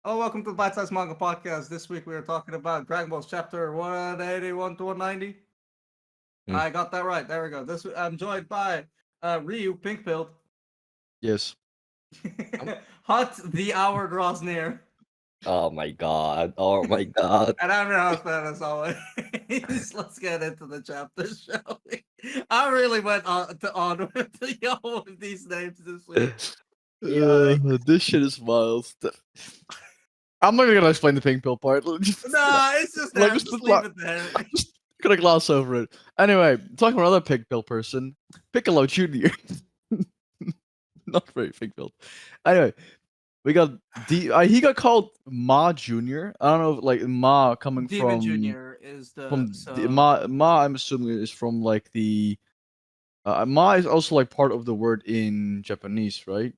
Oh, welcome to the Bite Size Manga Podcast. This week we are talking about Dragon Ball Chapter 181 to 190. Mm. I got that right. There we go. I'm joined by Ryu, Pink Pilled. Yes. Hut, the hour draws near. Oh my god. Oh my god. And I'm your host, man, as always. Let's get into the chapter, shall we? I really went on with these names this week. This shit is wild. I'm not even gonna explain the pink pill part. Nah, it's just that. Just leave it there. I'm just gonna gloss over it. Anyway, talking about another pink pill person, Piccolo Jr. Not very pink pilled. Anyway, we got he got called Ma Jr. I don't know if like Ma coming Demon from Jr. is Ma. I'm assuming is from like the Ma is also like part of the word in Japanese, right?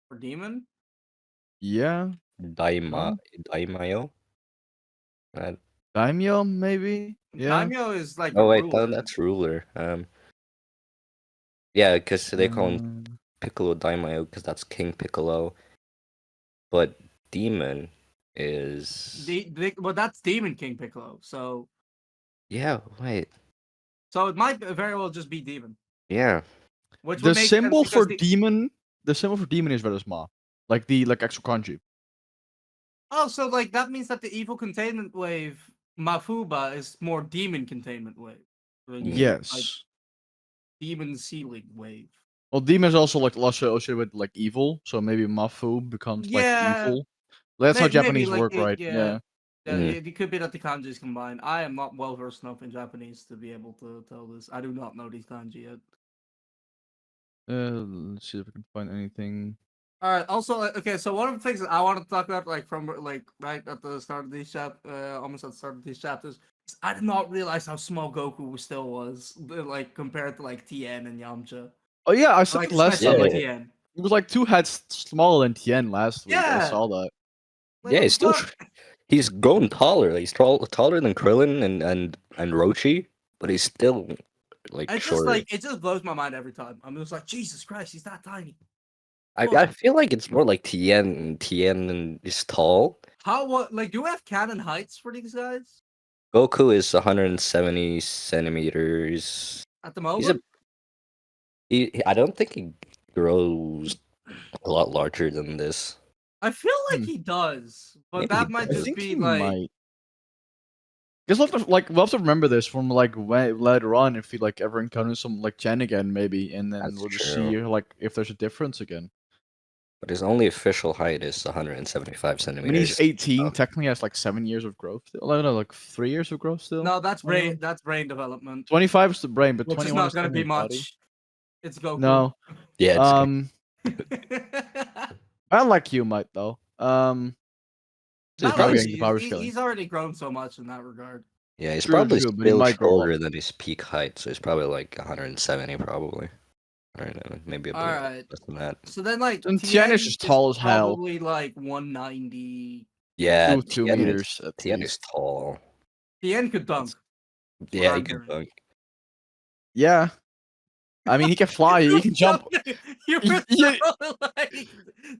for demon. Yeah. Daimayo? Daimyo, maybe? Yeah. Daimyo is like Oh a wait, ruler. that's ruler. Yeah, because they call him Mm. Piccolo Daimayo because that's King Piccolo. But Demon is Well, that's Demon King Piccolo. So wait. it might very well just be Demon. Yeah. Which The would make symbol sense for because demon, the symbol for demon is red Ma, like the actual kanji. Oh, so like that means that the evil containment wave Mafuba is more demon containment wave. Like, Yes. like demon sealing wave. Well, demon is also like associated with like evil, so maybe Mafu becomes like evil. That's how Maybe, Japanese like, work, right? Yeah. Mhm. It could be that the kanjis combined. I am not well versed enough in Japanese to be able to tell this. I do not know these kanji yet. Let's see if we can find anything. All right. Also, okay. So one of the things that I want to talk about, like from like right at the start of these almost at the start of these chapters, is I did not realize how small Goku still was, like compared to like Tien and Yamcha. Oh yeah, I saw Like it last especially time. Like Tien. it was like 2 heads smaller than Tien last week. I Yeah. saw that. Like, Yeah, what he's still the fuck? he's grown taller. He's taller than Krillin and Roshi, but he's still like It's just shorter. like it just blows my mind every time. I'm just like, Jesus Christ, he's that tiny. I feel like it's more like Tien is tall. What like do we have canon heights for these guys Goku is 170 centimeters. at the He's moment? I don't think he grows a lot larger than this. I feel like Hmm. he does, but Maybe that he might does. I just think be he like might. Guess we'll have to remember this from like later on if we like ever encounter some like Chen again maybe, and then That's we'll just true. see like if there's a difference again. But his only official height is 175 I mean, centimeters. he's 18. Technically, has like 7 years of growth. Still. No, like 3 years of growth still. no, that's brain. 21? That's brain development, 25 is the brain, but which is 21 not is going to be technically body. much. It's Goku. No. Yeah. I like you, Mike though. He's Not probably really, getting the power scaling. he's already grown so much in that regard. Yeah, he's True, probably true, but he still might grow shorter up. than his peak height, so he's probably like 170 probably. I don't know, maybe a bit Alright. less than that. So then, like, And Tien is just tall as hell. Probably like 190. Yeah, 2 Tien meters at Tien is least. tall. Tien could dunk. Yeah, he I'm can hearing. dunk. Yeah. I mean, he can fly. He can jump. You were Yeah. so, like,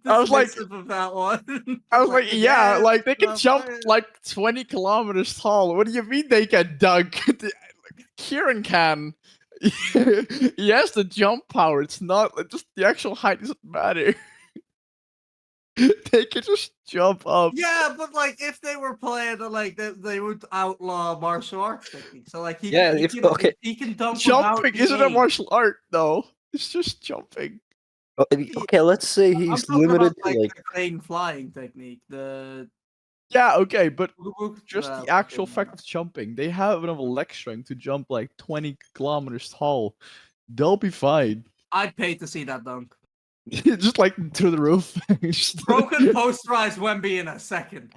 I was like- dismissive of that one. I was like, yeah, like they can well, jump fine. like 20 kilometers tall. What do you mean they can dunk? Kieran can. He has the jump power. It's not just the actual height doesn't matter. They can just jump up. Yeah, but like if they were playing, like they would outlaw martial arts techniques. So like he can dunk. Jumping isn't a without martial art, though. It's just jumping. Okay, let's say I'm he's talking limited about, to like the crane flying technique. The Yeah, okay, but just the actual fact of jumping. They have enough leg strength to jump like 20 kilometers tall. They'll be fine. I'd pay to see that dunk. Just like through the roof. Just- Broken post rise Wemby in a second.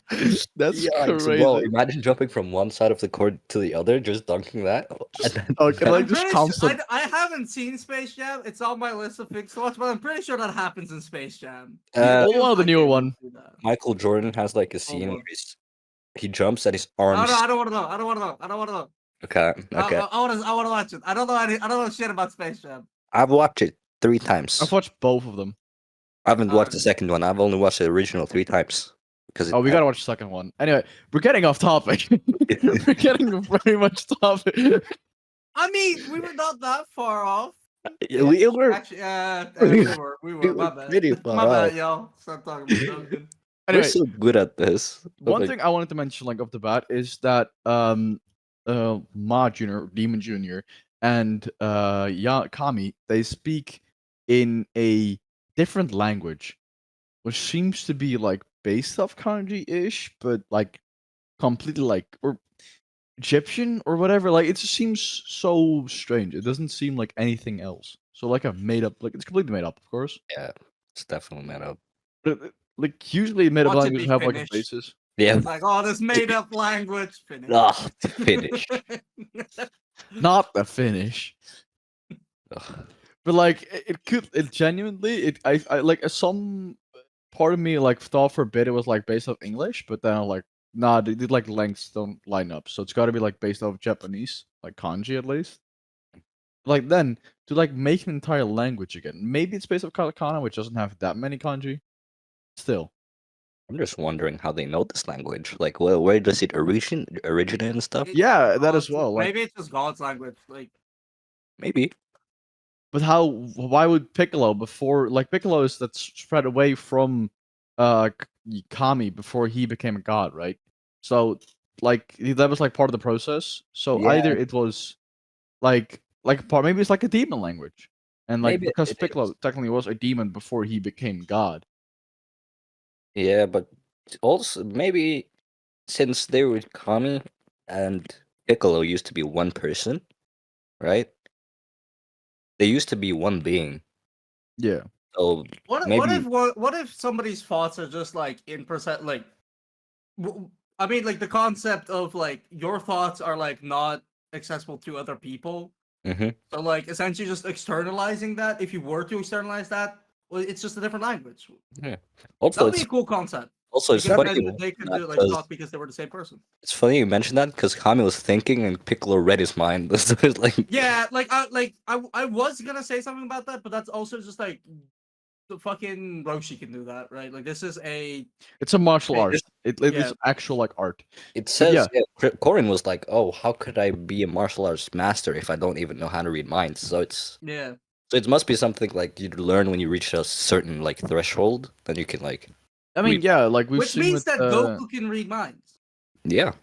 That's yikes, crazy. well, imagine jumping from one side of the court to the other, just dunking that. Just- And then- okay, I'm like just pretty constant. sure, I haven't seen Space Jam. It's on my list of things to watch, but I'm pretty sure that happens in Space Jam. Uh, It feels the like newer they would one. do that. Michael Jordan has like a scene what? where he jumps and his Oh, arms. no, I don't want to know. I don't want to know. I don't want to know. Okay, okay. I want to watch it. I don't know shit about Space Jam. I've watched it 3 times. I've watched both of them. I haven't watched the Okay. second one. I've only watched the original 3 times. because Oh, we gotta watch the second one. Anyway, we're getting off topic. We're getting very much topic. I mean, we were not that far off. we were Actually, we were. we My were bad. pretty far My bad, off. y'all. Stop talking about Duncan. We're Anyway, so good at this. Oh one my- thing I wanted to mention, like off the bat, is that Ma Junior, Demon Junior, and Kami, they speak in a different language, which seems to be like based off kanji-ish, but like completely like or Egyptian or whatever. Like it just seems so strange. It doesn't seem like anything else. So like a made up, like it's completely made up, of course. Yeah, it's definitely made up. But like usually made up Watch it languages be have like a finished. basis. Yeah. It's like, oh, this made up language. Finish. Ah, finish. Not the Finnish. Ugh. But like it could it genuinely I like some part of me like thought for a bit it was like based off English, but then I'm like nah, the like lengths don't line up, so it's got to be like based off Japanese, like kanji at least. Like then to like make an entire language again, maybe it's based off katakana, which doesn't have that many kanji. Still, I'm just wondering how they know this language. Like, where does it originate and stuff? yeah, that God's- as well. Like, Maybe it's just God's language. Like, Maybe. but how? Why would Piccolo before like Piccolo is that's spread away from Kami before he became a god, right? So like that was like part of the process. So Yeah. either it was like part maybe it's like a demon language, and like Maybe because it Piccolo is. technically was a demon before he became god. Yeah, but also maybe since they were Kami and Piccolo used to be one person, right? They used to be one being. Yeah. So what maybe what if somebody's thoughts are just like in percent like, I mean, like the concept of like your thoughts are like not accessible to other people. Mhm. So like essentially just externalizing that. If you were to externalize that, well, it's just a different language. also That'd be it's a cool concept. also it's Because funny then they could do, like because talk because they were the same person. it's funny you mentioned that because Kami was thinking and Piccolo read his mind. So it's like Yeah, I was gonna say something about that, but that's also just like the fucking Roshi can do that, right? Like this is a It's a martial Hey, art. It yeah. is actual like art. it says yeah. Corin was like, "Oh, how could I be a martial arts master if I don't even know how to read minds?" So yeah. it must be something like you learn when you reach a certain like threshold, then you can like I mean, Read- yeah, like we've Which seen means with that Goku can read minds. yeah.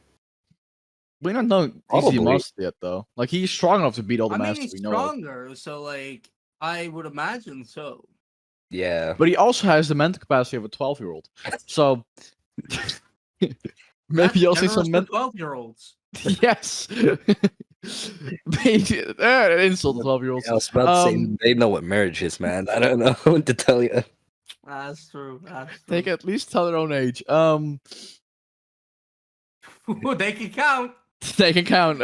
we don't know he's Probably. the master yet though. Like he's strong enough to beat all the I mean, masters he's we know of. stronger, so like I would imagine so. Yeah. But he also has the mental capacity of a 12-year-old. So maybe you'll see some mental 12-year-olds. yes. Insult the 12-year-olds. I was about to say they know what marriage is, man. I don't know what to tell you. That's true. That's true. They can at least tell their own age. They can count. They can count.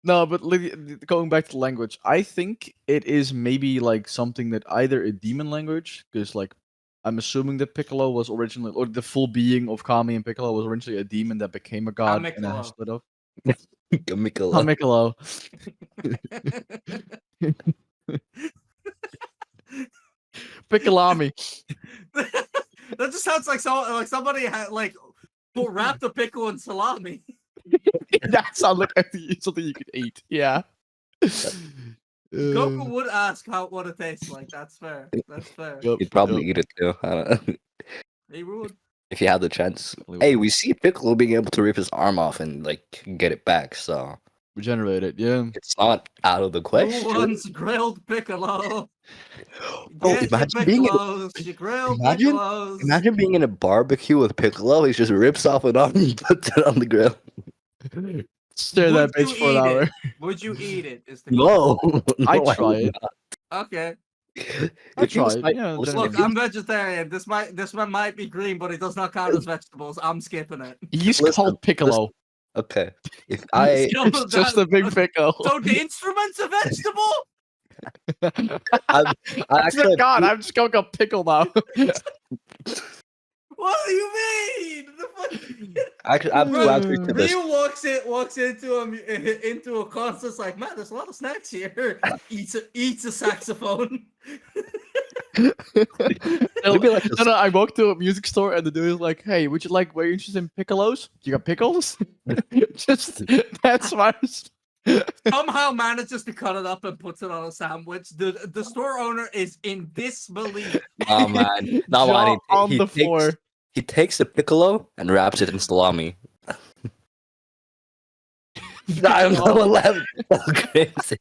No, but going back to the language, I think it is maybe like something that either a demon language, because like I'm assuming that Piccolo was originally, or the full being of Kami and Piccolo was originally a demon that became a god and then Kamikolo. split up. Kamikolo. Piccolo. Piccolami. That just sounds like somebody had like wrapped a pickle in salami. That sounds like something you could eat. Yeah. Goku would ask what it tastes like. That's fair. That's fair. Yep, You'd probably yep. eat it too. I don't know. He would. If you had the chance. Definitely Hey, would. we see Piccolo being able to rip his arm off and like get it back, so Regenerate it. Yeah. it's not out of the Who question. wants grilled piccolo? Bro, Get your imagine being in- piccolos, your grilled imagine- piccolos. Imagine being in a barbecue with Piccolo. He just rips off an arm and puts it on the grill. Stare that Would bitch you for an eat hour. it? Would you eat it? Is the No, I'd no, I try would it. not. Okay. I'd If he was try it, like- yeah, listen, then Look, if he I'm vegetarian. This one might be green, but it does not count as vegetables. I'm skipping it. He's Listen, called Piccolo. Okay. If I Still, It's just a big pickle. So the instrument's a vegetable? I I actually forgot. I'm just going to pickle now. What do you mean? The fuck? I have two answers to this. Ryu walks into a concert like, man, there's a lot of snacks here. Eats a saxophone. no, Maybe like no, I walked to a music store and the dude was like, "Hey, would you like? Were you interested in piccolos? You got pickles?" Just that's my. Somehow manages to cut it up and puts it on a sandwich. The store owner is in disbelief. oh man, no Jaw man. on the floor. He takes the piccolo and wraps it in salami. I'm so laughing. Crazy.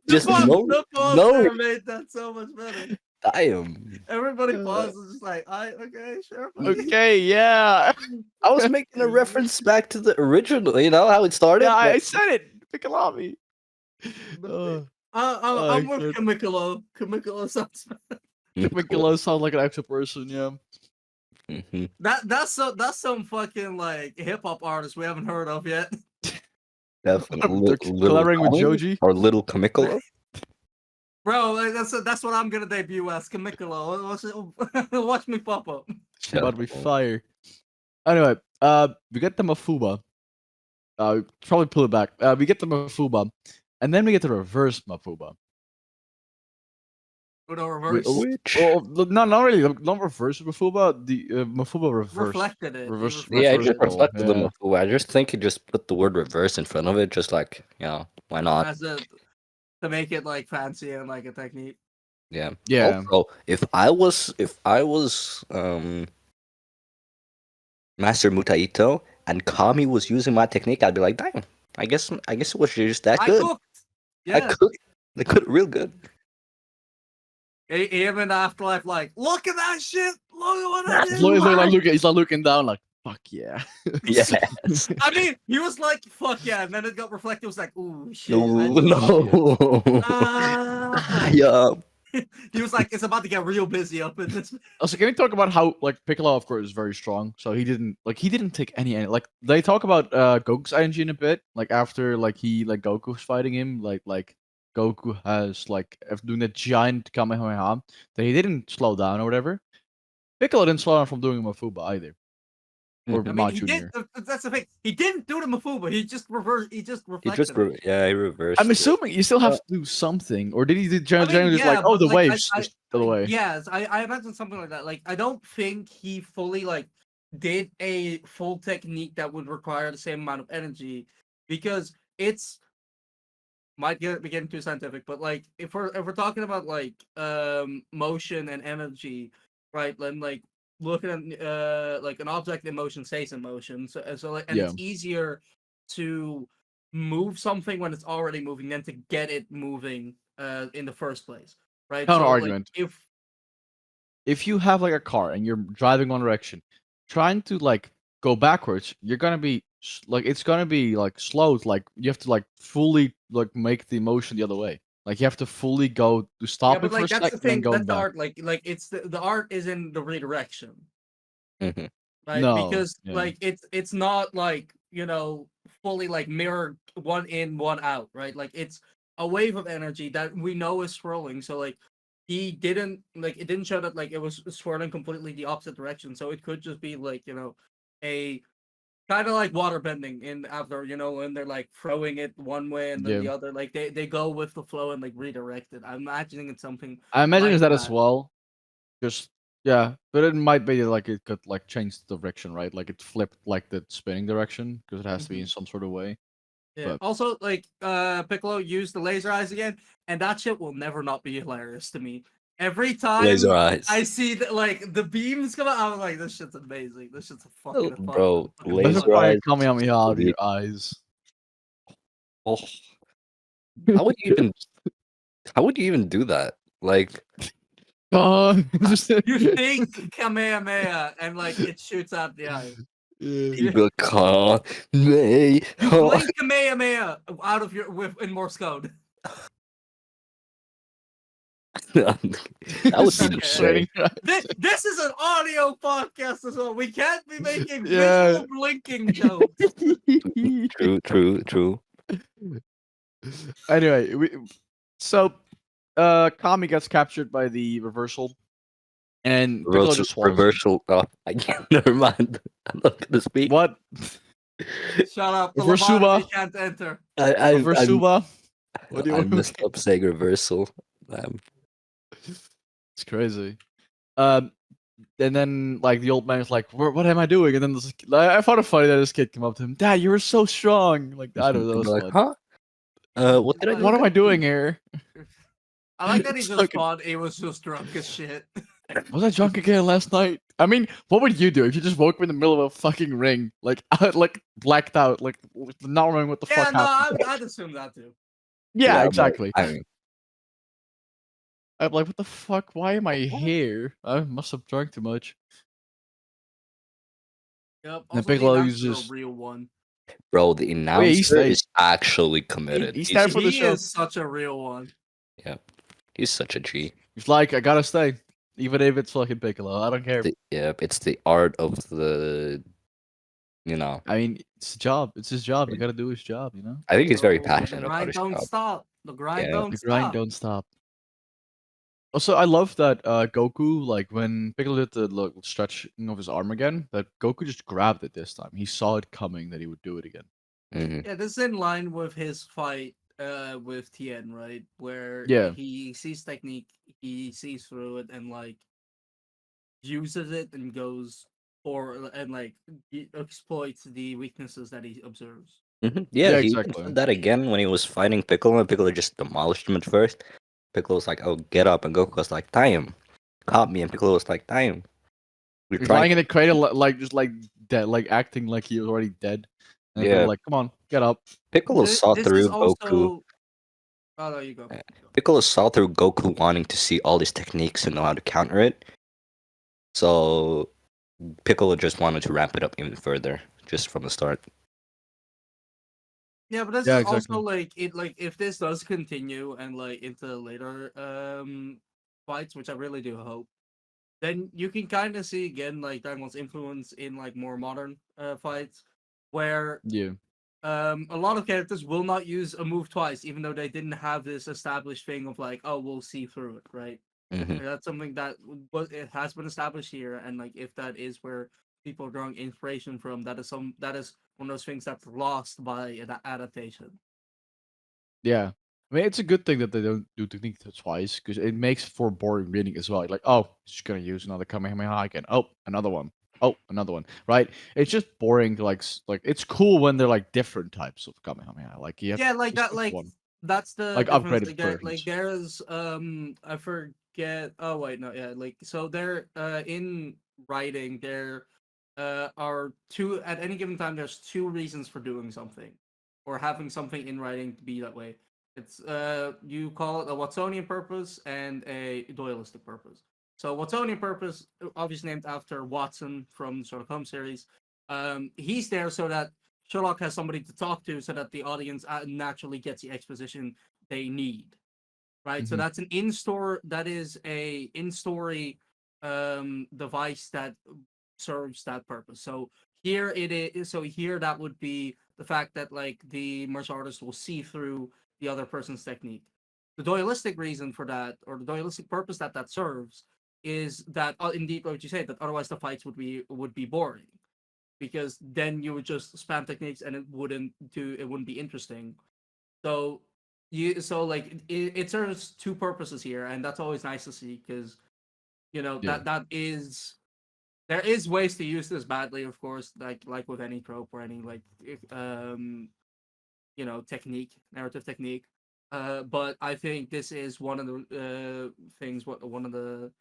Just The pause no. there made that so much better. Damn. Everybody pauses, just like, okay, sure. buddy." Okay, yeah, I was making a reference back to the original. You know how it started. yeah. I but- said it. Piccolami. Uh, I'm with good. Kamikolo. Kamikolo sounds. Piccolo sounds like an actual person. Yeah. Mhm. That's some fucking like hip hop artist we haven't heard of yet. Definitely. They're collaborating with Kami Joji? or Little Kamikolo. Bro, like, that's what I'm gonna debut as Kamikolo. Watch me pop up. She about to be Definitely. fire. Anyway, we get the Mafuba. Probably pull it back. We get the Mafuba, and then we get the reverse Mafuba. With a reverse. Which? Well, no, not really. Not reverse Mafuba. The Mafuba reverse. Reflected it. Reverse- He Yeah, I reverse just goal, reflected the yeah. Mafu. I just think he just put the word reverse in front of it, just like, why not? as a to make it like fancy and like a technique. Yeah. Yeah. Also, if I was Master Mutaito and Kami was using my technique, I'd be like, damn, I guess it was just that I good. cooked. I Yeah. cooked. They cooked real good. Him in the afterlife, like, look at that shit. Look at what I did. He's like looking down, like fuck yeah. Yes. I mean, he was like, fuck yeah, and then it got reflected. It was like, ooh shit. No, I did no. Ah. Yeah. He was like, it's about to get real busy up in this. Also, can we talk about how like Piccolo, of course, is very strong. So he didn't take any like they talk about Goku's ING in a bit. Like after like Goku's fighting him, like Goku has like doing that giant Kamehameha that he didn't slow down or whatever. Piccolo didn't slow down from doing Mafuba either. Or Mhm. I Ma mean, he Junior. did. That's the thing. He didn't do the Mafuba. He just reversed. He just He reflected. just it. he reversed. I'm it. assuming you still have to do something, or did he generally just like, yeah, oh, but, the like, waves just the way? Yes, I imagine something like that. Like, I don't think he fully like did a full technique that would require the same amount of energy, because it's might be getting too scientific, but like if we're talking about like motion and energy, right? Then like looking at like an object in motion stays in motion, so like, and it's easier to move something when it's already moving than to get it moving in the first place, right? Counter So like argument. if You have like a car and you're driving one direction, trying to like go backwards, you're gonna be like it's gonna be like slowed. Like you have to like fully like make the motion the other way. Like you have to fully go to yeah, stop but it for like a that's the second and then thing, going that's the back. art. Like it's the art is in the redirection. Mhm. Right, No, because yeah. like it's not like fully like mirrored one in one out, right? Like it's a wave of energy that we know is swirling. So like it didn't show that like it was swirling completely the opposite direction. So it could just be like a kind of like water bending in after when they're like throwing it one way and then the Yeah. other. Like they go with the flow and like redirect it. I'm imagining it's something. I imagine like it's that as well. Just yeah, but it might be like it could like change the direction, right? Like it flipped like the spinning direction because it has to be in some sort of way. Yeah. But Also, like Piccolo used the laser eyes again, and that shit will never not be hilarious to me. Every time Laser eyes. I see that, like the beams come out, I'm like, this shit's amazing. This shit's a fucking fun. Bro, fucking laser fun. fire eyes. Kamehameha out of Indeed. your eyes. Oh, how would you even do that? Like, God. You think Kamehameha and like it shoots out the eye. Yeah. you can't me. You blink Kamehameha out of in Morse code. That would be Okay. insane. This is an audio podcast as well. We can't be making Yeah. visual blinking jokes. True. Anyway, so Kami gets captured by the reversal, and Piccolo just swallows it. Reversal. Oh, I can't. Never mind. I'm not gonna speak. What? Shut up. The Reverse lobotomy Suba. can't enter. Reverse Suba. What do you I want? messed up saying reversal. It's crazy. And then like the old man is like, "What am I doing?" And then I found it funny that this kid came up to him, "Dad, you were so strong." Like I don't know, And that was like, fun. huh? What did I do? What am I again? doing here? I like that he It's just fucking- thought he was just drunk as shit. Was I drunk again last night? I mean, what would you do if you just woke up in the middle of a fucking ring, like like blacked out, like not remembering what the Yeah, fuck no, happened? I'd assume that too. Yeah, but exactly. I mean, I'm like, what the fuck? Why am I here? I must have drunk too much. Yep. And Also, the Piccolo announcer's a uses. real one. bro, the Oh, yeah, he announcer stayed. is actually committed. He stayed for the He show. is such a real one. Yeah, he's such a G. He's like, I gotta stay, even if it's fucking Piccolo. I don't care. It's the art of the, you know. I mean, it's a job. It's his job. He gotta do his job. You know. I think he's very So, passionate the about grind his don't job. stop. The grind Yeah. don't The grind stop. don't stop. Also, I love that Goku, like when Piccolo did the stretching of his arm again, that Goku just grabbed it this time. He saw it coming that he would do it again. Yeah, this is in line with his fight with Tien, right? Where Yeah. he sees technique, he sees through it, and like uses it and goes for and like exploits the weaknesses that he observes. Yeah, Yeah, he even exactly. said that again when he was fighting Piccolo, and Piccolo just demolished him at first. Piccolo was like, "Oh, get up," and Goku was like, "Time, caught me," and Piccolo was like, "Time." We're He's trying. lying in the cradle, like just like dead, like acting like he was already dead. And Yeah. they're like, "Come on, get up." Piccolo saw This is through Goku. also. Oh, there you go. Piccolo saw through Goku wanting to see all these techniques and know how to counter it. So Piccolo just wanted to ramp it up even further, just from the start. Yeah, but this Yeah, is exactly. also like it like if this does continue and like into later fights, which I really do hope, then you can kind of see again like Dragon Ball's influence in like more modern fights, where Yeah. a lot of characters will not use a move twice, even though they didn't have this established thing of like, oh, we'll see through it, right? Hmm And that's something that it has been established here, and like if that is where people are drawing inspiration from, that is one of those things that's lost by adaptation. Yeah. I mean, it's a good thing that they don't do technique twice because it makes for boring reading as well. Like, oh, just gonna use another Kamehameha again. Oh, another one. Oh, another one. Right? It's just boring to like. It's cool when they're like different types of Kamehameha. Like you have Yeah, like just that, like one, that's the like difference. upgraded Like versions. there's I forget. Oh wait, no, yeah, like so there in writing there are two at any given time. There's two reasons for doing something, or having something in writing to be that way. It's you call it a Watsonian purpose and a dualistic purpose. So Watsonian purpose, obviously named after Watson from the Sherlock Holmes series. He's there so that Sherlock has somebody to talk to, so that the audience naturally gets the exposition they need. Right. So Mhm. that's an in-store. That is a in-story device that serves that purpose. So here it is. So here that would be the fact that like the martial artist will see through the other person's technique. The dualistic reason for that, or the dualistic purpose that that serves, is that indeed what you say, that otherwise the fights would be boring, because then you would just spam techniques and it wouldn't be interesting. So like it serves two purposes here, and that's always nice to see, because Yeah. that is there is ways to use this badly, of course, like with any trope or any like technique, narrative technique. But I think this is one of the one of the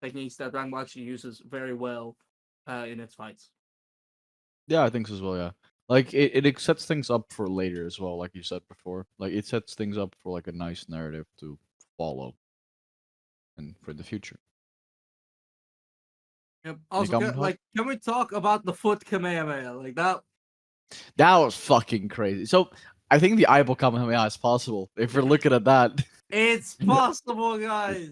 techniques that Dragon Ball actually uses very well in its fights. Yeah, I think so as well. Yeah. Like it sets things up for later as well, like you said before. Like it sets things up for like a nice narrative to follow and for the future. Yep. Any Also, comment, Hawk? can we talk about the foot Kamehameha? Like that. That was fucking crazy. So I think the eyeball Kamehameha is possible if we're looking at that. It's possible, guys.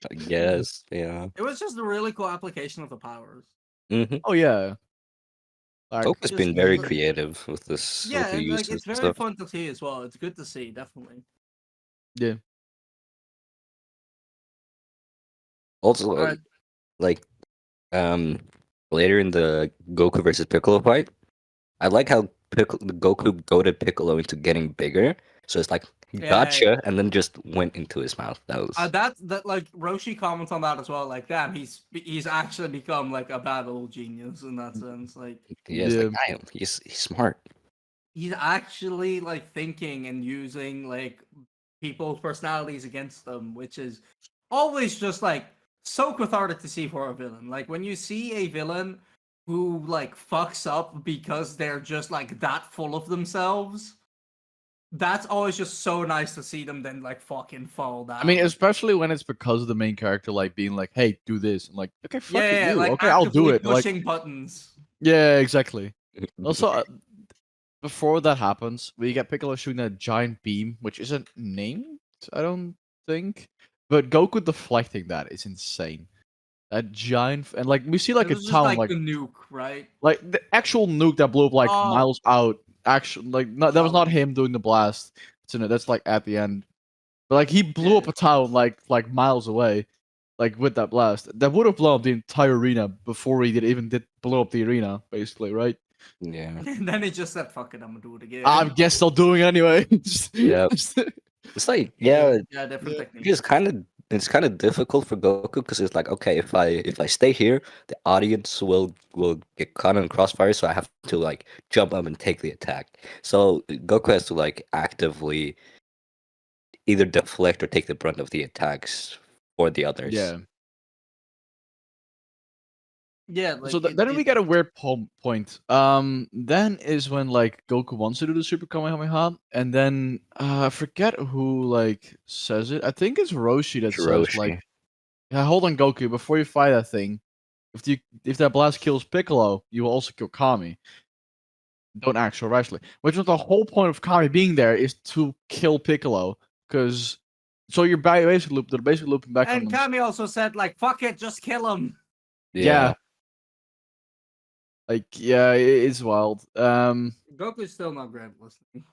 I guess, yeah. It was just a really cool application of the powers. Mm-hmm. Oh yeah. Like Goku's been Just very like, creative with this, with yeah, the and like uses it's and very stuff. fun to see as well. It's good to see, definitely. yeah. Also, All right. like um later in the Goku versus Piccolo fight, I like how Goku goaded Piccolo into getting bigger. So it's like Yeah, gotcha, and then just went into his mouth. That was that like Roshi comments on that as well. Like, damn, he's actually become like a battle genius in that sense. Like, yeah, it's like Yeah. damn, he's smart. he's actually like thinking and using like people's personalities against them, which is always just like so cathartic to see for a villain. Like when you see a villain who like fucks up because they're just like that full of themselves, that's always just so nice to see them then like fucking fall down. I mean, especially when it's because of the main character like being like, "Hey, do this," and like, "Okay, fuck it, yeah, you. like Okay, I'll do actively it." Like, pushing buttons. yeah, exactly. Also, before that happens, we get Piccolo shooting a giant beam, which isn't named, I don't think. But Goku deflecting that is insane. That giant, and like we see like It a was just town, like the nuke, right? like the actual nuke that blew up like Oh, miles out. Actually, like not, that was not oh, him doing the blast. That's like at the end. But like he blew yeah. up a town like miles away, like with that blast. That would have blown up the entire arena before he did blow up the arena, basically, right? Yeah, And then he just said, "Fuck it, I'm gonna do it I again." guess they're doing it anyway. yeah. It's like Yeah, yeah, yeah, different Yeah. techniques. it's kind of difficult for Goku because it's like okay, if I stay here, the audience will get caught in crossfire, so I have to like jump up and take the attack. So Goku has to like actively either deflect or take the brunt of the attacks for the others. Yeah. Yeah, So like then we get a weird point. Then is when like Goku wants to do the Super Kamehameha, and then I forget who like says it. I think it's Roshi that says like, Hiroshi. "Yeah, hold on, Goku, before you fight that thing, if that blast kills Piccolo, you will also kill Kami. Don't act so rashly." Which was the whole point of Kami being there is to kill Piccolo, because so you're they're basically looping back on And them. Kami also said, like, "Fuck it, just kill him." Yeah, Yeah, like yeah, it's wild. Goku's still not great at listening.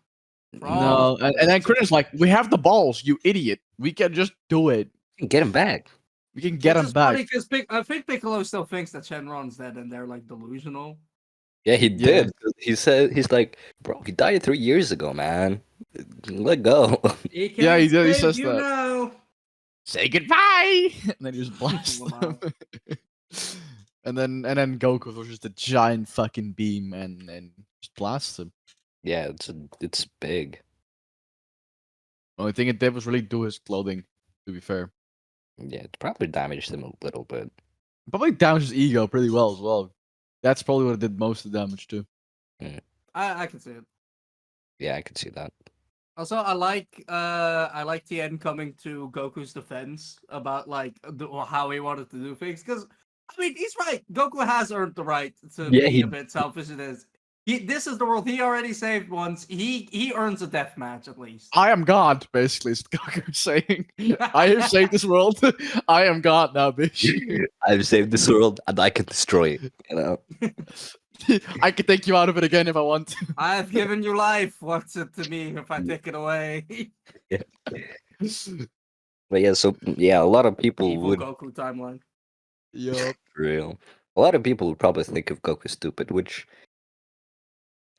For all his No, and then faults. Critter's like, "We have the balls, you idiot. We can just do it. get him back. We can get Which him is funny back." because I think Piccolo still thinks that Shenron's dead, and they're like delusional. Yeah, he Yeah. did. He said he's like, bro, he died 3 years ago, man. Let go. He Yeah, can't he save says you that. now. Say goodbye, and then he just blasts them. Wow. And then Goku was just a giant fucking beam and just blasts him. Yeah, it's big. Only thing it did was really do his clothing. To be fair, Yeah, it probably damaged him a little bit. probably damaged his ego pretty well as well. That's probably what it did most of the damage to. I can see it. Yeah, I could see that. Also, I like Tien coming to Goku's defense about like how he wanted to do things. Because I mean, he's right. Goku has earned the right to Yeah, be he a bit selfish. It is. This is the world he already saved once. He earns a death match at least. I am God, basically, is Goku saying. I have saved this world. I am God now, bitch. I've saved this world and I can destroy it. You know. I can take you out of it again if I want to. I have given you life. What's it to me if I take it away? But yeah, so yeah, a lot of people Evil would Goku timeline. Yup. real. A lot of people would probably think of Goku stupid, which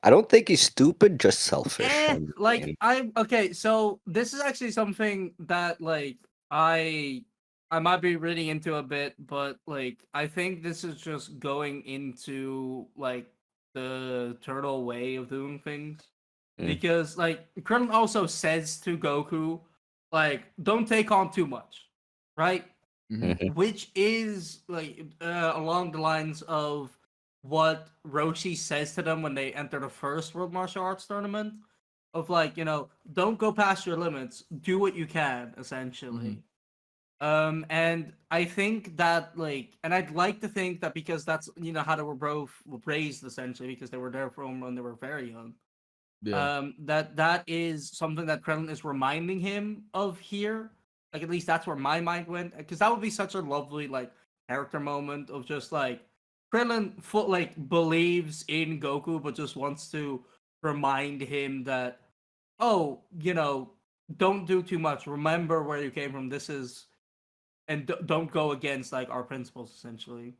I don't think he's stupid, just selfish. Like I'm okay. So this is actually something that like I might be reading into a bit, but like I think this is just going into like the turtle way of doing things. Mm. Because like Krillin also says to Goku, like, don't take on too much, right? Mhm. Which is like along the lines of what Roshi says to them when they enter the first World Martial Arts tournament of like, don't go past your limits, do what you can, essentially. And I think that like, and I'd like to think that because that's how they were both raised essentially because they were there from when they were very young. Yeah. That is something that Krillin is reminding him of here. Like at least that's where my mind went, because that would be such a lovely like character moment of just like Krillin like believes in Goku, but just wants to remind him that oh, don't do too much. Remember where you came from. This is and don't go against like our principles essentially.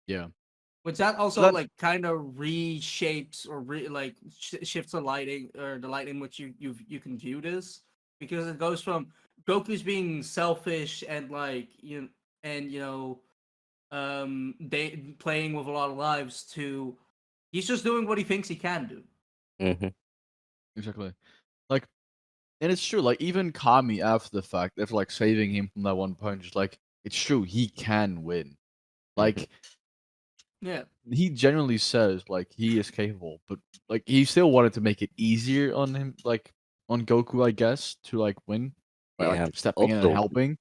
Yeah. Which that also That like kind of reshapes or shifts the lighting or the light in which you can view this, because it goes from Goku's being selfish and like they playing with a lot of lives to he's just doing what he thinks he can do. Mm-hmm. exactly. Like, and it's true. Like even Kami after the fact, after like saving him from that one punch, like it's true he can win. Like Yeah. he genuinely says like he is capable, but like he still wanted to make it easier on him, like on Goku, I guess, to like win by like Yeah. stepping in and Also, helping.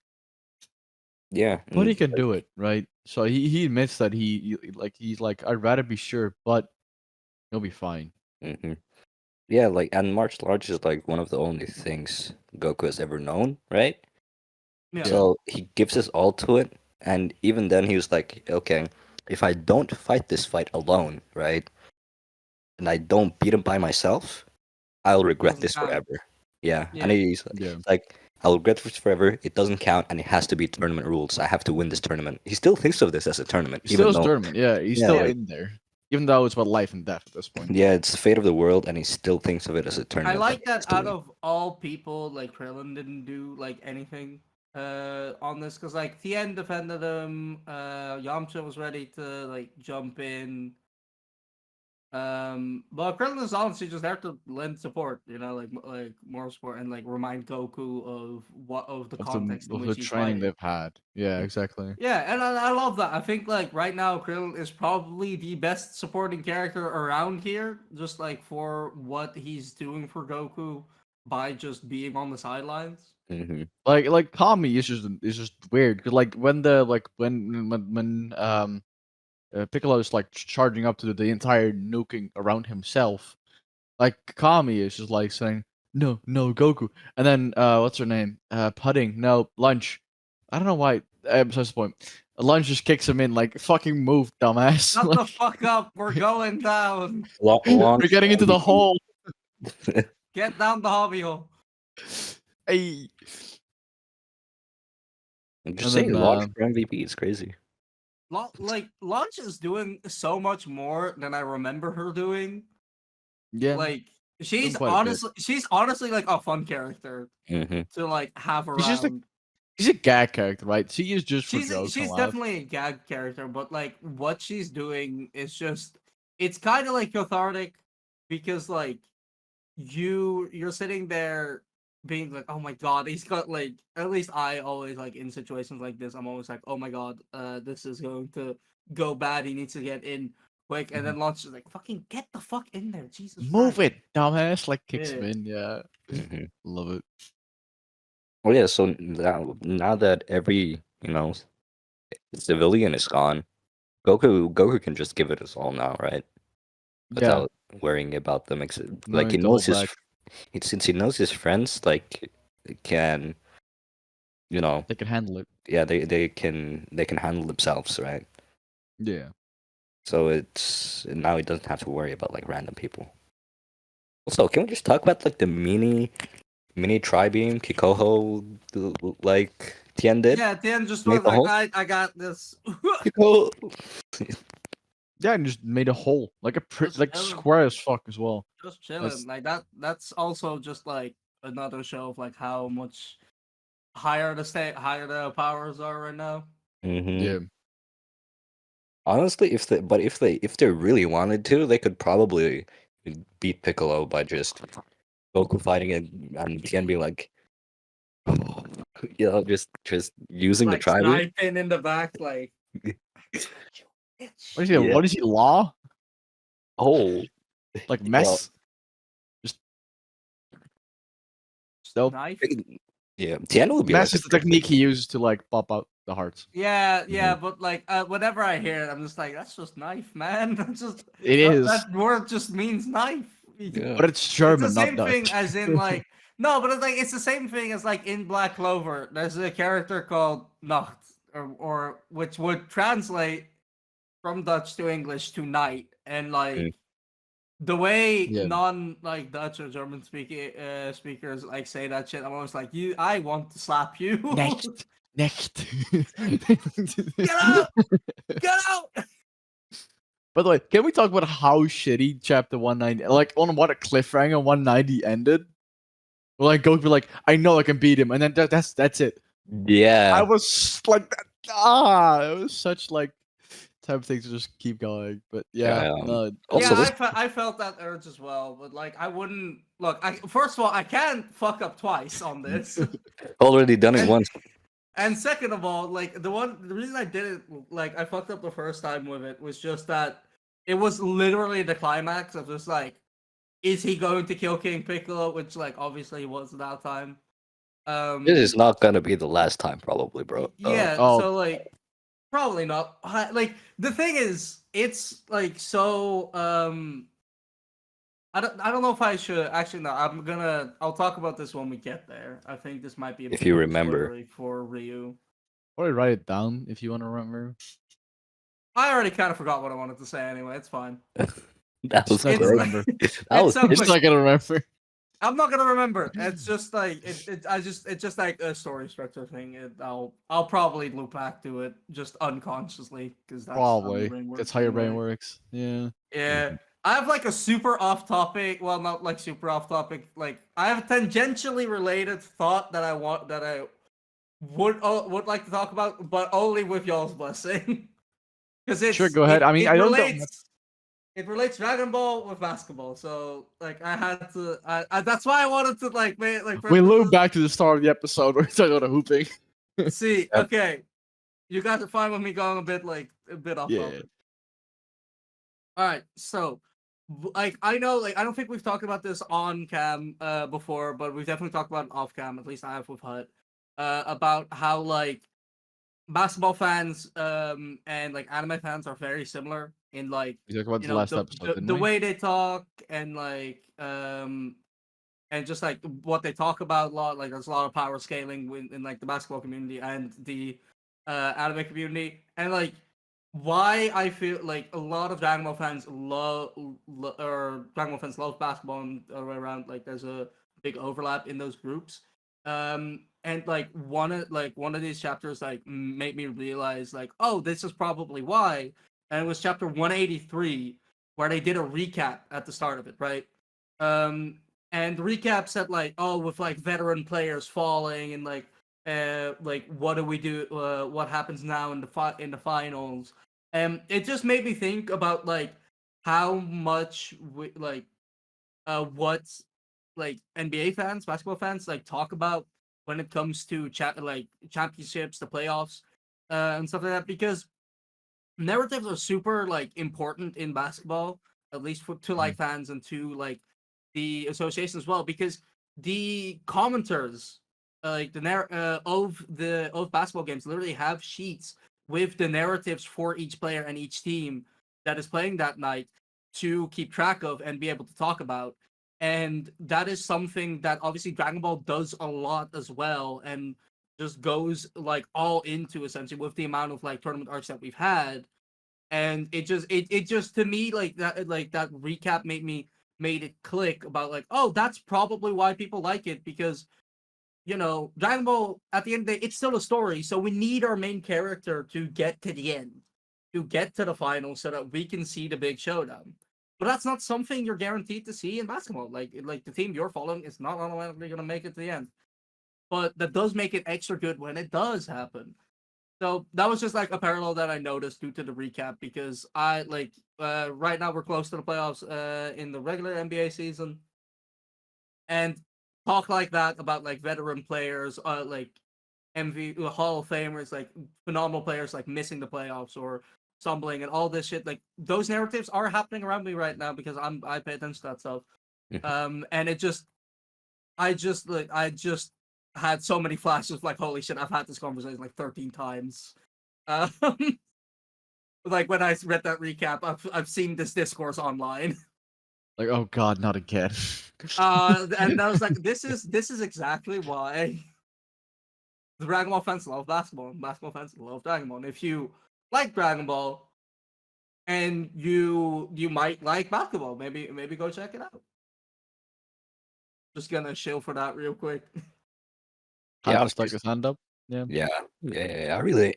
yeah. But he can do it, right? So he admits that he's like I'd rather be sure, but he'll be fine. Mm-hmm. Yeah, like, and martial arts is like one of the only things Goku has ever known, right? Yeah. So he gives his all to it, and even then he was like, okay, if I don't fight this fight alone, right, and I don't beat him by myself, I'll regret Doesn't this count. forever. Yeah, Yeah. and he's Yeah. like, I'll regret this forever. It doesn't count, and it has to be tournament rules. I have to win this tournament. He still thinks of this as a tournament, He's still even a though, tournament, yeah. He's yeah, still like, in there, even though it's about life and death at this point. yeah, it's the fate of the world, and he still thinks of it as a I tournament like he that has to out win. of all people, like Krillin didn't do like anything on this, because like Tien defended him, Yamcha was ready to like jump in. But Krillin is honestly just there to lend support, like moral support and like remind Goku of the context in Of which the he's training fighting. they've had. Yeah, exactly. Yeah, and I love that. I think like right now Krillin is probably the best supporting character around here, just like for what he's doing for Goku by just being on the sidelines. Hmm. Like Kami is just weird because like when the like when Piccolo is like charging up to the entire nuking around himself, like Kami is just like saying no Goku, and then what's her name Pudding no Lunch, I don't know why besides the point, Lunch just kicks him in like fucking move dumbass. Shut the Like fuck up! We're going down. Launch we're getting into the MVP. hole. Get down the hobby hole. Hey. I'm just And saying, then launch for MVP is crazy. Like Launch is doing so much more than I remember her doing. yeah, Like doing quite a bit. she's honestly like a fun character Hmm. to like have She's just around. she's a gag character, right? She is just for jokes and She's laughs. definitely a gag character, but like what she's doing is just it's kind of like cathartic, because like you're sitting there being like, oh my god, he's got like, at least I always like in situations like this, I'm always like, oh my god, this is going to go bad. He needs to get in quick, and Mhm. then Launch is like, fucking get the fuck in there, Jesus Move Christ. it, dumbass! Like kicks him Yeah. in. Yeah, Hmm. love it. Well, yeah. So now that every civilian is gone, Goku can just give it his all now, right? Yeah, Without worrying about them. no Like he need to knows hold back. since he knows his friends like can you know They can handle it. yeah they can handle themselves, right? Yeah, So it's now he doesn't have to worry about like random people. Also, can we just talk about like the mini tri-beam Kikoho like Tien did? Yeah, then just Made was the like, hole? I got this. Kikoho. yeah, and just made a hole like Just like chilling. square as fuck as well. Just chilling. That's Like that's also just like another show of like how much higher the powers are right now. Hmm. yeah, Honestly, if they really wanted to, they could probably beat Piccolo by just Goku fighting it and Tien be like, just using the Like tri-beam. sniping in the back, like what is he? Yeah. What is he? Law? Oh, Like well, mess? Just nope. knife. yeah. Tien would be like Mess a is the technique perfect. he uses to like pop out the hearts. Yeah, Mhm. but like whenever I hear it, I'm just like, that's just knife, man. That's just It is, that word just means knife. Yeah. but it's It's the German, not same thing Dutch. as in like no, but it's like it's the same thing as like in Black Clover. There's a character called Nacht, or which would translate from Dutch to English to night, and like Mm. the way Yeah. non like Dutch or German speakers like say that shit, I'm always like, I want to slap you. Next. Next. Get out! Get out! By the way, can we talk about how shitty chapter 190, like on what a cliffhanger 190 ended? Well, like Goku be like, I know I can beat him, and then that's it. Yeah. I was like, it was such like type of thing to just keep going. But yeah, Yeah, no. also, Yeah, this I felt that urge as well, but like I wouldn't look. First of all, I can't fuck up twice on this, already done it and once. and second of all, like the reason I did it, like I fucked up the first time with it was just that it was literally the climax of just like, is he going to kill King Piccolo? Which like obviously was that time. This is Um, not gonna be the last time, probably, bro. yeah, Oh, so like probably not. Like the thing is, it's like so. I don't know if I should actually. No, I'll talk about this when we get there. I think this might be a If bit you remember. spoilery for Ryu. probably write it down if you want to remember. I already kind of forgot what I wanted to say anyway. It's fine. That was Just not It's gonna great. remember. That was it's so It's quick. not gonna remember. I'm not gonna remember. It's just like it's just like a story structure thing. I'll probably loop back to it just unconsciously because that's how my Probably. brain works That's how your brain anyway. works. Yeah. Yeah. I have like a super off topic, well not like super off topic, like I have a tangentially related thought that I would like to talk about, but only with y'all's blessing. Because Sure, go ahead. I mean, I don't know. it relates Dragon Ball with basketball. So like I had to that's why I wanted to like make like We loop back to the start of the episode where we talk about hooping. see, Yep. okay. You guys are fine with me going a bit off Yeah. topic. All right, so like I know, like I don't think we've talked about this on cam before, but we've definitely talked about it off cam. At least I have with Hut about how like basketball fans and like anime fans are very similar in like We talked about you the know last episode, didn't the we? way they talk and just like what they talk about a lot. Like there's a lot of power scaling in like the basketball community and the anime community, and like why I feel like a lot of Dragon Ball fans or Dragon Ball fans love basketball and all the way around. Like there's a big overlap in those groups. And like one of these chapters like made me realize like, oh, this is probably why. And it was chapter 183 where they did a recap at the start of it, right? Um, and the recap said like, oh, with like veteran players falling and like what do we do? What happens now in the finals? And it just made me think about like how much what like NBA fans, basketball fans like talk about when it comes to like championships, the playoffs, and stuff like that. Because narratives are super like important in basketball, at least to like fans and to like the association as well, because the commenters like of basketball games literally have sheets with the narratives for each player and each team that is playing that night to keep track of and be able to talk about. And that is something that obviously Dragon Ball does a lot as well, and just goes like all into essentially with the amount of like tournament arcs that we've had. And it just to me like that recap made it click about like, oh, that's probably why people like it, because you know Dragon Ball at the end of the day it's still a story, so we need our main character to get to the end, to get to the final, so that we can see the big showdown. But that's not something you're guaranteed to see in basketball. Like the team you're following is not automatically going to make it to the end, but that does make it extra good when it does happen. So that was just like a parallel that I noticed due to the recap, because I like right now we're close to the playoffs in the regular NBA season, and talk like that about like veteran players, like Hall of Famers, like phenomenal players like missing the playoffs or stumbling and all this shit. Like those narratives are happening around me right now because I pay attention to that stuff. And it just I just had so many flashes of like, holy shit, I've had this conversation like 13 times. Um, like when I read that recap, I've seen this discourse online. Like, oh god, not again. And I was like, this is exactly why the Dragon Ball fans love basketball, and basketball fans love Dragon Ball. And if you like Dragon Ball and you might like basketball, maybe go check it out. Just gonna chill for that real quick. Yeah, Just stuck his hand up. Yeah. yeah. Yeah, I really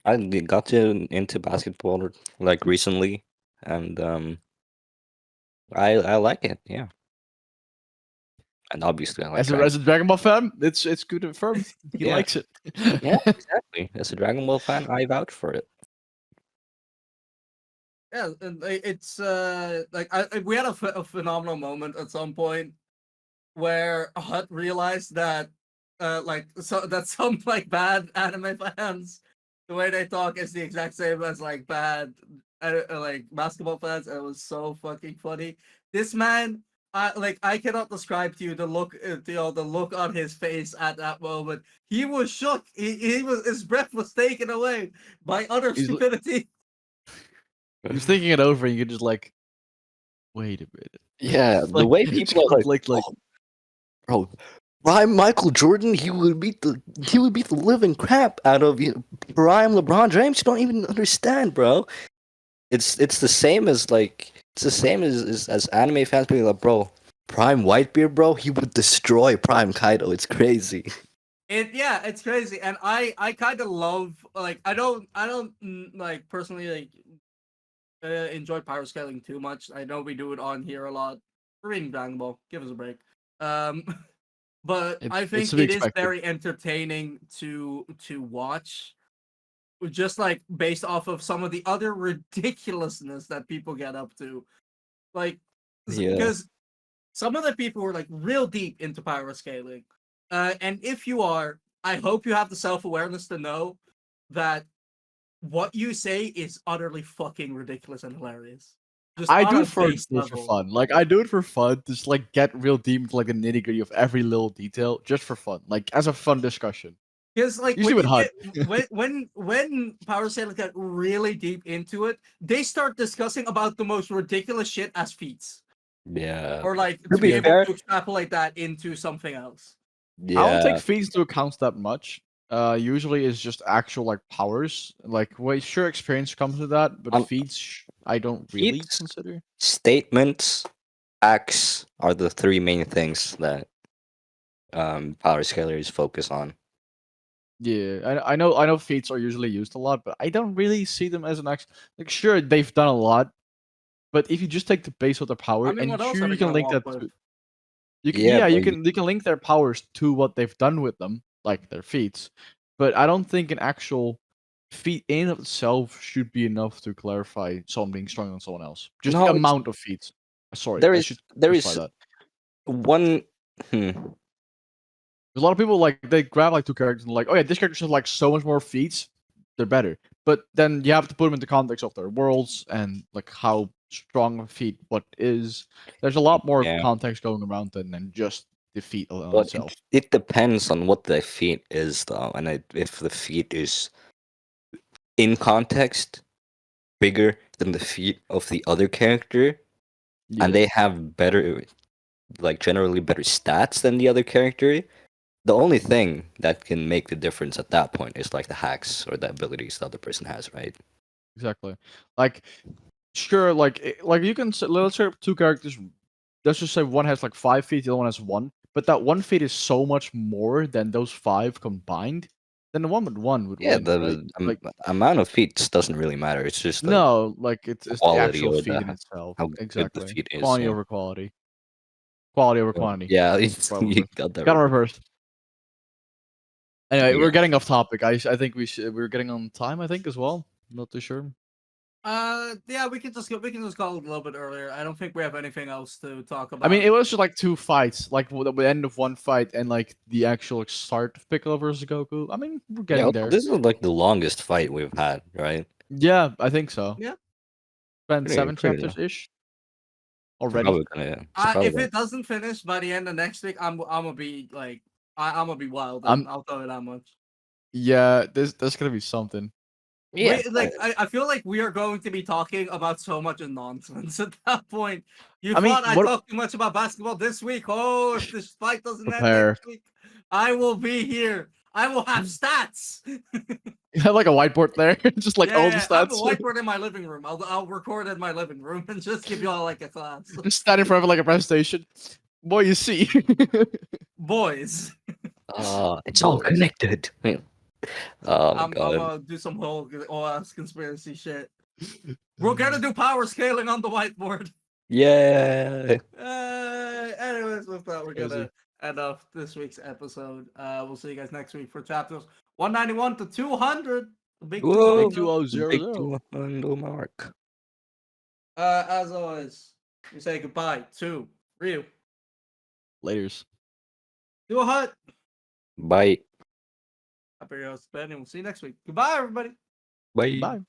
I got into basketball like recently, and I like it. Yeah, and obviously I like Dragon. As a Dragon Ball fan, it's good confirmed. He Yeah, likes it. yeah, exactly. As a Dragon Ball fan, I vouch for it. Yeah, and it's like we had a phenomenal moment at some point where Hut realized that like so that some like bad anime fans, the way they talk is the exact same as like bad like basketball fans. And it was so fucking funny. This man, I cannot describe to you the look, the look on his face at that moment. He was shook. He was, his breath was taken away by utter He's stupidity. He's thinking it over, and you're just like, wait a minute. Yeah, the Like, way people are like, like "Oh, bro, Prime Michael Jordan, he would beat the living crap out of Prime LeBron James. You don't even understand, bro. It's the same as like it's the same as anime fans being like, bro, Prime Whitebeard, bro, he would destroy Prime Kaido. It's crazy. Yeah, it's crazy, and I kind of love, like, I don't like personally like enjoy pyro scaling too much. I know we do it on here a lot. We're reading Dragon Ball. Give us a break. Um, but I it's think to be it is expected. very entertaining to watch, just like based off of some of the other ridiculousness that people get up to, like Yeah. because some of the people were like real deep into pyro scaling, and if you are, I hope you have the self awareness to know that what you say is utterly fucking ridiculous and hilarious. Just I on do a it for base for level. fun. Like I do it for fun, just like get real deep into like the nitty gritty of every little detail, just for fun, like as a fun discussion. Because like Usually when with you HUD. get when power sailing get really deep into it, they start discussing about the most ridiculous shit as feats. Yeah. Or like To to be be able fair, to extrapolate that into something else. I don't take yeah. feeds into account that much. Usually it's just actual like powers. Like, wait, sure, experience comes with that, but On feeds I don't really feats, consider. statements, acts are the three main things that power scalers focus on. Yeah, I know feats are usually used a lot, but I don't really see them as an act. Like, sure, they've done a lot, but if you just take the base of their I power mean, and what else sure are you we can gonna link walk that with? to, you can, Yeah, yeah, but you can link their powers to what they've done with them, like their feats. But I don't think an actual feat in of itself should be enough to clarify someone being stronger than someone else. Just the no, it's amount of feats. Sorry, there I is should there specify is that. one. Hmm. A lot of people like they grab like two characters and like, oh yeah, this character has like so much more feats, they're better. But then you have to put them into context of their worlds and like how strong a feat what is. There's a lot more Yeah, context going around than just the feat on but itself. it depends on what the feat is, though, and if the feat is in context bigger than the feat of the other character, and Yeah, they have better, like generally better stats than the other character, the only thing that can make the difference at that point is like the hacks or the abilities the other person has, right? exactly. Like sure, like you can let's say two characters. Let's just say one has like 5 feet, the other one has one. But that 1 feet is so much more than those 5 combined. Then the one with one would Yeah, win, right? the Like amount of feats doesn't really matter. It's just the no, like it's the quality actual or feat in itself. how good the Exactly. feat is. Quantity Yeah, over quality. Quality over well, quantity. yeah, Got you reversed. got that Got right. reversed. Anyway, Yeah. we're getting off topic. I think we're getting on time. I think as well. Not too sure. Yeah, we can just call it a little bit earlier. I don't think we have anything else to talk I mean, about. it was just like 2 fights, like the end of one fight and like the actual like, start of Piccolo versus Goku. I mean, we're Yeah, getting also, there. this is like the longest fight we've had, right? Yeah, I think so. Yeah. Spent Pretty, 7 chapters ish It's already. probably gonna. It's probably If gonna. it doesn't finish by the end of next week, I'm gonna be like, I'm gonna be wild. I'm I'll tell you that much. yeah. There's gonna be something. Yeah, I feel like we are going to be talking about so much nonsense at that point. You I mean, thought I what talked too much about basketball this week. Oh, if this fight doesn't end prepare? next week, I will be here. I will have stats. You have like a whiteboard there, just like all the Yeah, I have a stats. whiteboard in my living room. I'll record in my living room and just give you all like a class. Just stand in front of like a presentation. Boy, you see. Boys. it's all Boys. connected. Yeah. Oh my I'm god. gonna do some whole OS conspiracy shit. We're gonna do power scaling on the whiteboard. Yeah. Anyways, with that, we're Crazy. gonna end off this week's episode. We'll see you guys next week for chapters 191 to 200. The big Whoa. Big 200. Big 2000. 200 mark. As always, we say goodbye to Ryu. Laters. Do a hut. Bye. Happy host Ben, and we'll see you next week. Goodbye, everybody. Bye. Bye.